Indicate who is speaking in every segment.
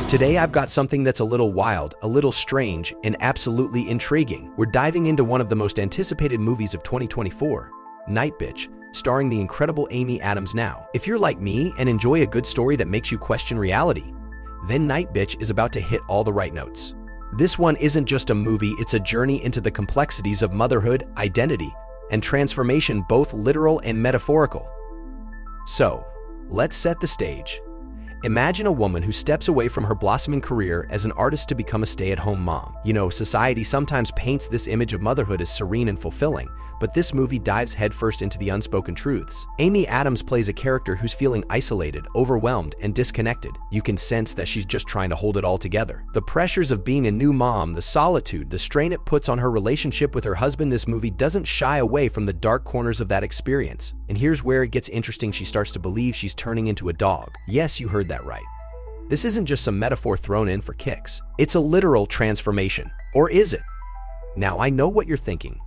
Speaker 1: Today I've got something that's a little wild, a little strange, and absolutely intriguing. We're diving into one of the most anticipated movies of 2024, Nightbitch, starring the incredible Amy Adams. Now, if you're like me and enjoy a good story that makes you question reality, then Nightbitch is about to hit all the right notes. This one isn't just a movie, it's a journey into the complexities of motherhood, identity, and transformation, both literal and metaphorical. So, let's set the stage. Imagine a woman who steps away from her blossoming career as an artist to become a stay-at-home mom. You know, society sometimes paints this image of motherhood as serene and fulfilling, but this movie dives headfirst into the unspoken truths. Amy Adams plays a character who's feeling isolated, overwhelmed, and disconnected. You can sense that she's just trying to hold it all together. The pressures of being a new mom, the solitude, the strain it puts on her relationship with her husband, this movie doesn't shy away from the dark corners of that experience. And here's where it gets interesting. She starts to believe she's turning into a dog. Yes, you heard that right. This isn't just some metaphor thrown in for kicks. It's a literal transformation. Or is it? Now, I know what you're thinking.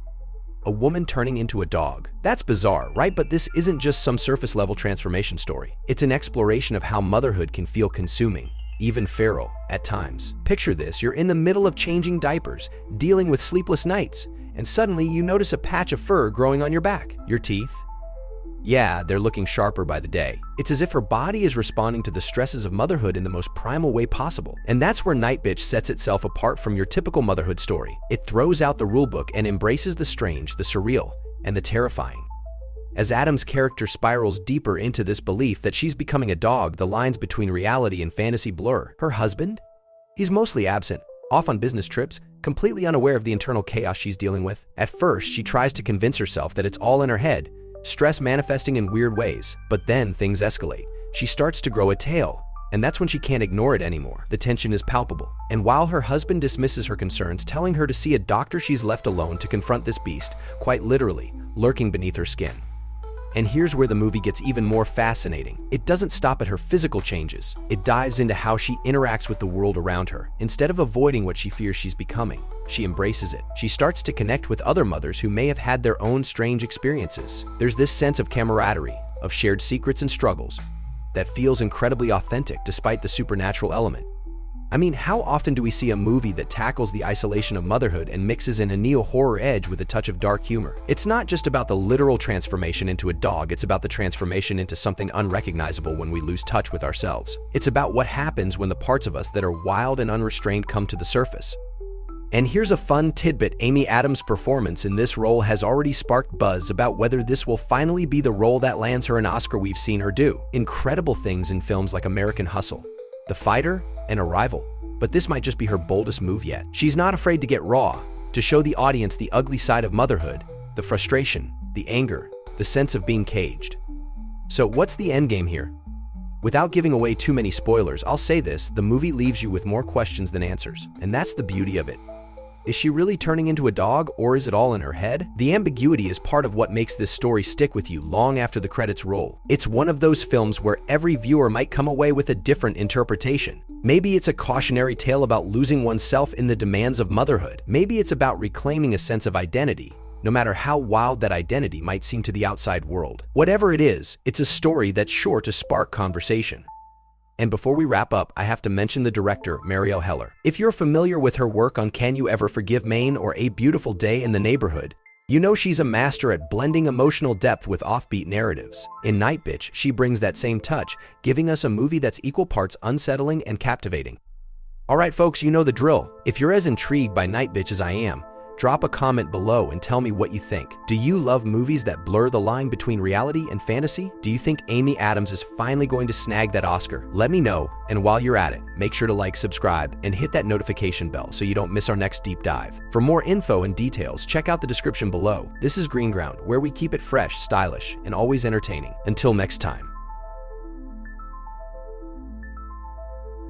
Speaker 1: A woman turning into a dog. That's bizarre, right? But this isn't just some surface-level transformation story. It's an exploration of how motherhood can feel consuming, even feral, at times. Picture this: you're in the middle of changing diapers, dealing with sleepless nights, and suddenly you notice a patch of fur growing on your back. Your teeth? Yeah, they're looking sharper by the day. It's as if her body is responding to the stresses of motherhood in the most primal way possible. And that's where Nightbitch sets itself apart from your typical motherhood story. It throws out the rulebook and embraces the strange, the surreal, and the terrifying. As Adam's character spirals deeper into this belief that she's becoming a dog, the lines between reality and fantasy blur. Her husband? He's mostly absent, off on business trips, completely unaware of the internal chaos she's dealing with. At first, she tries to convince herself that it's all in her head, stress manifesting in weird ways. But then things escalate. She starts to grow a tail, and that's when she can't ignore it anymore. The tension is palpable. And while her husband dismisses her concerns, telling her to see a doctor, she's left alone to confront this beast, quite literally, lurking beneath her skin. And here's where the movie gets even more fascinating. It doesn't stop at her physical changes. It dives into how she interacts with the world around her. Instead of avoiding what she fears she's becoming, she embraces it. She starts to connect with other mothers who may have had their own strange experiences. There's this sense of camaraderie, of shared secrets and struggles, that feels incredibly authentic despite the supernatural element. I mean, how often do we see a movie that tackles the isolation of motherhood and mixes in a neo-horror edge with a touch of dark humor? It's not just about the literal transformation into a dog, it's about the transformation into something unrecognizable when we lose touch with ourselves. It's about what happens when the parts of us that are wild and unrestrained come to the surface. And here's a fun tidbit: Amy Adams' performance in this role has already sparked buzz about whether this will finally be the role that lands her an Oscar. We've seen her do incredible things in films like American Hustle, The Fighter, and Arrival, but this might just be her boldest move yet. She's not afraid to get raw, to show the audience the ugly side of motherhood, the frustration, the anger, the sense of being caged. So what's the endgame here? Without giving away too many spoilers, I'll say this: the movie leaves you with more questions than answers, and that's the beauty of it. Is she really turning into a dog, or is it all in her head? The ambiguity is part of what makes this story stick with you long after the credits roll. It's one of those films where every viewer might come away with a different interpretation. Maybe it's a cautionary tale about losing oneself in the demands of motherhood. Maybe it's about reclaiming a sense of identity, no matter how wild that identity might seem to the outside world. Whatever it is, it's a story that's sure to spark conversation. And before we wrap up, I have to mention the director, Marielle Heller. If you're familiar with her work on Can You Ever Forgive Maine or A Beautiful Day in the Neighborhood, you know she's a master at blending emotional depth with offbeat narratives. In Nightbitch, she brings that same touch, giving us a movie that's equal parts unsettling and captivating. Alright folks, you know the drill. If you're as intrigued by Nightbitch as I am, drop a comment below and tell me what you think. Do you love movies that blur the line between reality and fantasy? Do you think Amy Adams is finally going to snag that Oscar? Let me know, and while you're at it, make sure to like, subscribe, and hit that notification bell so you don't miss our next deep dive. For more info and details, check out the description below. This is Green Ground, where we keep it fresh, stylish, and always entertaining. Until next time.